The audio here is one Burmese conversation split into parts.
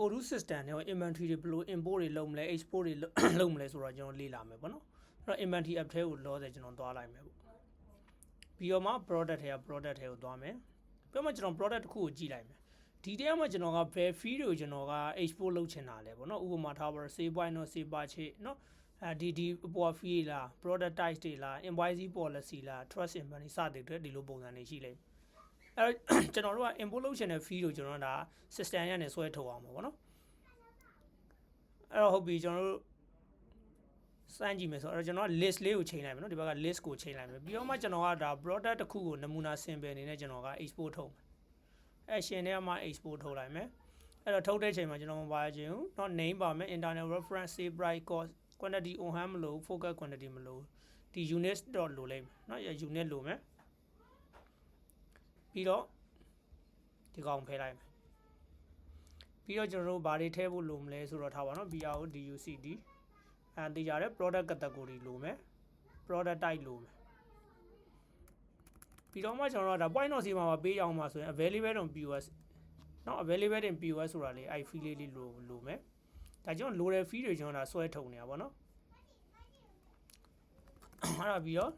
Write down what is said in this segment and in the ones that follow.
Odoo system နဲ့ inventory တွေဘယ်လို import တွေလုပ်မလဲ export တွေလုပ်မလဲဆိုတော့ကျွန်တော်လေ့လာမယ်ပေါ့နော်အဲ့တော့ inventory app ထဲကိုလောဆယ်ကျွန်တော်သွားလိုက်မယ်ပေါ့ပြီးတော့မှ product ထဲက product ထဲကိုသွားမယ်ပြီးတော့မှကျွန်တော် product တစ်ခုကိုကြည့်လိုက်မယ်ဒီတဲမှာကျွန်တော်က bell fee တွေကိုကျွန်တော်က export လုပ်ချင်တာလဲပေါ့နော်ဥပမာထားပါတော့ save point တော့ save purchase နော်ဒီအပေါ် fee လား product type တွေလား invoice policy လား trust inventory စတဲ့အတွက်ဒီလိုပုံစံတွေရှိလိမ့်မယ်အဲ့တော့ကျွန်တော်တို့က import လုပ်ချင်တဲ့ fee ကိုကျွန်တော်ဒါ system ရနေဆွဲထုတ်အောင်ပေါ့နော်အဲ့တော့ဟုတ်ပြီကျွန်တော်တို့စမ်းကြည့်မယ်ဆိုတော့ကျွန်တော်က list လေးကိုချိန်လိုက်မယ်နော်ဒီဘက်က list ကိုချိန်လိုက်မယ်ပြီးတော့မှကျွန်တော်ကဒါ product တစ်ခုကိုနမူနာ sample အနေနဲ့ကျွန်တော်က export ထုတ်မယ် action ထဲမှာ export ထုတ်လိုက်မယ်အဲ့တော့ထုတ်တဲ့ချိန်မှာကျွန်တော်မပါချင်ဘူးเนาะ name ပါမယ် internal reference save price cost quantity on hand မလို့ focus quantity မလို့ဒီ unit တော့လိုလိမ့်မယ်เนาะ unit လိုမယ်ပြီးတော့ဒီကောင်ဖယ်လိုက်မယ်ပြီးတော့ကျွန်တော်တို့ဘာတွေထည့်ဖို့လိုမလဲဆိုတော့ထားပါတော့ BRO DUCD တေးကြတဲ့ product category လိုမယ် product type လိုမယ်ပြီးတော့မှကျွန်တော်တို့ဒါ point of sale မှာပေးအောင်မှာဆိုရင် available on POS เนาะ available in POS ဆိုတာလေအဲ့ fee လေးလိုမယ်ဒါကြောင့်လိုတဲ့ fee တွေကျွန်တော်ဒါဆွဲထုတ်နေတာပေါ့နော်အဲ့ဒါပြီးတော့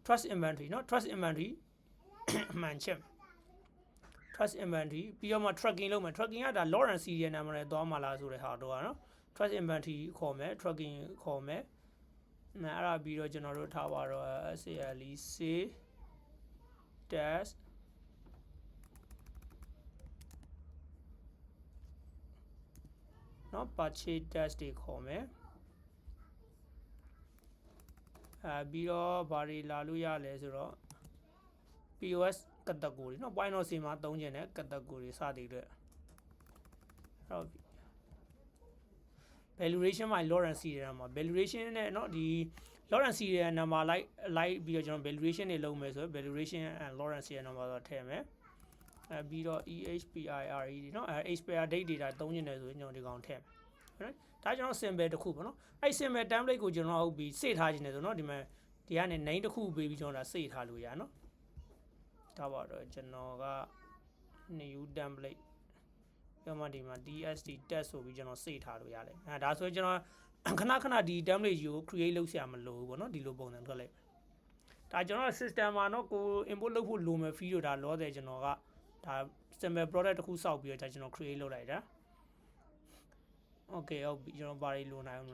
trust inventory เนาะ trust inventory မှန်ချက် trust inventory ပြီးတော့မှ tracking လုပ်မယ် tracking ကဒါ lot and serial number နဲ့သွားမှာလားဆိုတဲ့ဟာတော့เนาะ trust inventory ခေါ်မယ် tracking ခေါ်မယ်အဲ့ဒါပြီးတော့ကျွန်တော်တို့ထားပါတော့ SALE save test เนาะ purchase test တွေခေါ်မယ်ပြီးတော့ဘာတွေလာလို့ရလဲဆိုတော့ POS category เนาะ point of sale မှာသုံးချင်တဲ့ category စသည်တွေအဲ့တော့ valuation မှာ lot and serial မှာ valuation နဲ့เนาะဒီ lot and serial number လိုက်ပြီးတော့ကျွန်တော် valuation တွေလုပ်မယ်ဆိုတော့ valuation and lot and serial number ဆိုထည့်မယ်ပြီးတော့ EHPIRE เนาะexpire date data သုံးချင်တယ်ဆိုရင်ကျွန်တော်ဒီကောင်ထည့်မယ်ဒါကျွန်တော် symbol တစ်ခုပေါ့နော်အဲ့ symbol template ကိုကျွန်တော်ဟုတ်ပြီးစေ့ထားခြင်းတယ်ဆိုတော့ဒီမှာဒီကနေ name တစ်ခုပေးပြီးကျွန်တော်ဒါစေ့ထားလို့ရနော်ဒါပါတော့ကျွန်တော်က new template ပြောမှဒီမှာ DST test ဆိုပြီးကျွန်တော်စေ့ထားလို့ရတယ်ဒါဆိုရင်ကျွန်တော်ခဏဒီ template ကို create လုပ်ဆရာမလိုဘူးပေါ့နော်ဒီလိုပုံစံထွက်လိုက်ဒါကျွန်တော် system မှာနော်ကို import လုပ်ဖို့လိုမယ် fee တို့ဒါလောတယ်ကျွန်တော်ကဒါ sample product တစ်ခုစောက်ပြီးတော့ဒါကျွန်တော် create လုပ်လိုက်တာ okay ဟုတ်ပြီကျွန်တော်ဘာတွေလိုနိုင်အောင်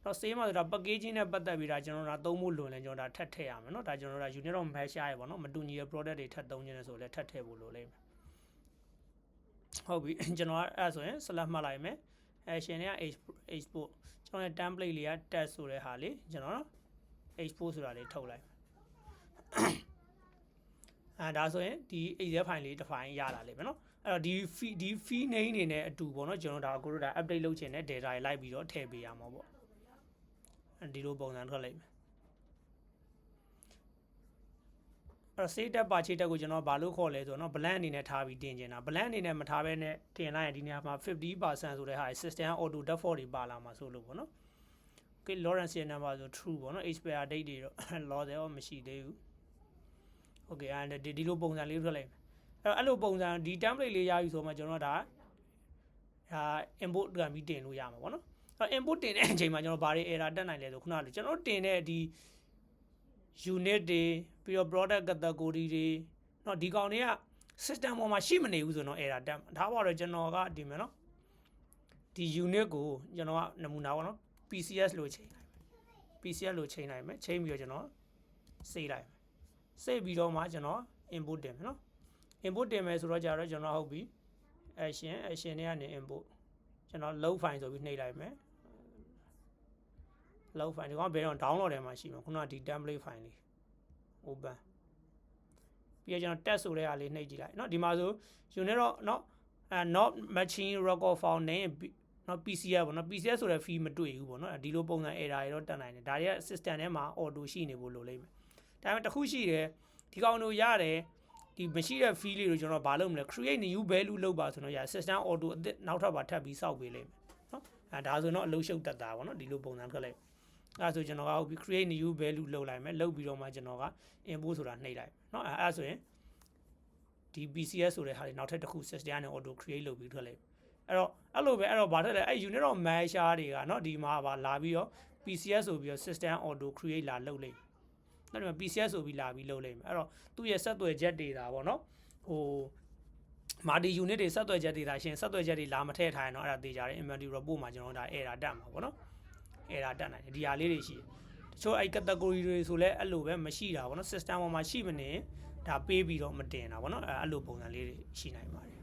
တော့ same မှာဆိုတာ packaging နဲ့ပတ်သက်ပြီးဒါကျွန်တော်ဒါသုံးဖို့လိုလဲကျွန်တော်ဒါထပ်ထည့်ရမယ်เนาะဒါကျွန်တော်ဒါ unit of match ရရပေါ့เนาะမတူညီတဲ့ product တွေထပ်သုံးခြင်းလဲဆိုလဲထပ်ထည့်ဖို့လိုလိမ့်မယ်ဟုတ်ပြီကျွန်တော်အဲ့ဆိုရင် select မှတ်လိုက်မယ် action တွေက export ကျွန်တော်ရဲ့ template လေးက test ဆိုတဲ့ဟာလေးကျွန်တော် export ဆိုတာလေးထုတ်လိုက်ဒါဆိုရင်ဒီ Excel file လေးတစ် file ရလာလိမ့်မယ်เนาะအဲ့တော့ဒီ fee name နေနဲ့အတူပေါ့เนาะကျွန်တော်ဒါကိုတို့ဒါ update လုပ်ချင်တဲ့ data တွေလိုက်ပြီးတော့ထည့်ပေးရမှာပေါ့ဒီလိုပုံစံထွက်လိုက်မယ်အဲ့တော့ save tab purchase tab ကိုကျွန်တော်ဘာလို့ခေါ်လဲဆိုတော့ blank အနေနဲ့ထားပြီးတင်ချင်တာ blank အနေနဲ့မထားဘဲနဲ့တင်လိုက်ရင်ဒီနေရာမှာ 50% ဆိုတဲ့ဟာ system auto default တွေပါလာမှာဆိုလို့ပေါ့နော် okay Lawrence number ဆို true ပေါ့နော် expire date တွေတော့ loss ရောမရှိသေးဘူး okay ဒီလိုပုံစံလေးထွက်လိုက်မယ်အဲ့လိုပုံစံဒီ template လေးရပြီဆိုမှကျွန်တော်ဒါ import ကပြီးတင်လို့ရမှာပေါ့နော်import တင်တဲ့အချိန်မှာကျွန်တော်ဘာတွေ error တက်နိုင်လဲဆိုခုနကကျွန်တော်တင်တဲ့ဒီ unit တွေပြီးတော့ product category တွေเนาะဒီကောင်တွေက system ပေါ်မှာရှိမနေဘူးဆိုတော့ error တက်မှာဒါပါတော့ကျွန်တော်ကဒီမယ်เนาะဒီ unit ကိုကျွန်တော်ကနမူနာပေါ့เนาะ PCS လို့ချိန်လိုက်မယ် PCS လို့ချိန်လိုက်မယ်ချိန်ပြီးတော့ကျွန်တော် save လိုက်မယ် save ပြီးတော့မှကျွန်တော် import တင်မယ်เนาะ import တင်မယ်ဆိုတော့ကြာတော့ကျွန်တော်ဟုတ်ပြီ action တွေကနေ import ကျွန်တော် load file ဆိုပြီးနှိပ်လိုက်မယ် load file ဒီကောင်ဘယ်တော့ download ထဲမှာရှိမှာခုနကဒီ template file လေး open ပြီးတော့ကျွန်တော် test ဆိုတဲ့ဟာလေးနှိပ်ကြည့်လိုက်เนาะဒီမှာဆို unit တော့เนาะnot matching record file name เนาะ PCS ပေါ့เนาะ PCS ဆိုတဲ့ fee မတွေ့ဘူးပေါ့เนาะဒီလိုပုံစံ error တွေတော့တက်နိုင်တယ်ဒါတွေက system ထဲမှာ auto ရှိနေဖို့လိုလိမ့်မယ်ဒါပေမဲ့တစ်ခုရှိတယ်ဒီကောင်တို့ရတယ်ဒီမရှိတဲ့ fee လေးကိုကျွန်တော်ဘာလုပ်မလဲ create new value လုပ်ပါဆိုတော့ရ system auto အသစ်နောက်ထပ်ပါထပ်ပြီးစောက်ပေးလိမ့်မယ်เนาะဒါဆိုတော့အလုပ်ရှုပ်တတ်တာပေါ့เนาะဒီလိုပုံစံထွက်လိုက်အဲ့ဆိုကျွန်တော်ကဟုတ်ပြီ create new value လုပ်လိုက်မယ်လုပ်ပြီးတော့မှကျွန်တော်က import ဆိုတာနှိပ်လိုက်เนาะအဲ့ဆိုရင်ဒီ PCS ဆိုတဲ့ဟာတွေနောက်ထပ်တစ်ခု system နဲ့ auto create လုပ်ပြီးထွက်လိုက် အဲ့လိုပဲအဲ့တော့ဗာထက်လဲအဲ့ unit of measure တွေကเนาะဒီမှာဗာလာပြီးတော့ PCS ဆိုပြီးတော့ system auto create လာလုပ်လိုက်အဲ့ဒီမှာ PCS ဆိုပြီးလာပြီးလုပ်လိုက်မယ်အဲ့တော့သူ့ရဲ့ဆက်သွယ်ချက်တွေဒါပေါ့เนาะဟိုmulti unit တွေဆက်သွယ်ချက်တွေဒါရှင်ဆက်သွယ်ချက်တွေလာမထည့်ထားရင်တော့အဲ့ဒါသေချာတယ် inventory report မှာကျွန်တော်တို့ဒါ error တက်မှာပေါ့เนาะ error တက်နိုင်တယ်ဒီဟာလေးတွေရှိတယ်တချို့အဲ့ category တွေဆိုလဲအဲ့လိုပဲမရှိတာပေါ့เนาะ system ပေါ်မှာရှိမနေဒါပေးပြီးတော့မတင်တာပေါ့เนาะအဲ့လိုပုံစံလေးတွေရှိနိုင်ပါတယ်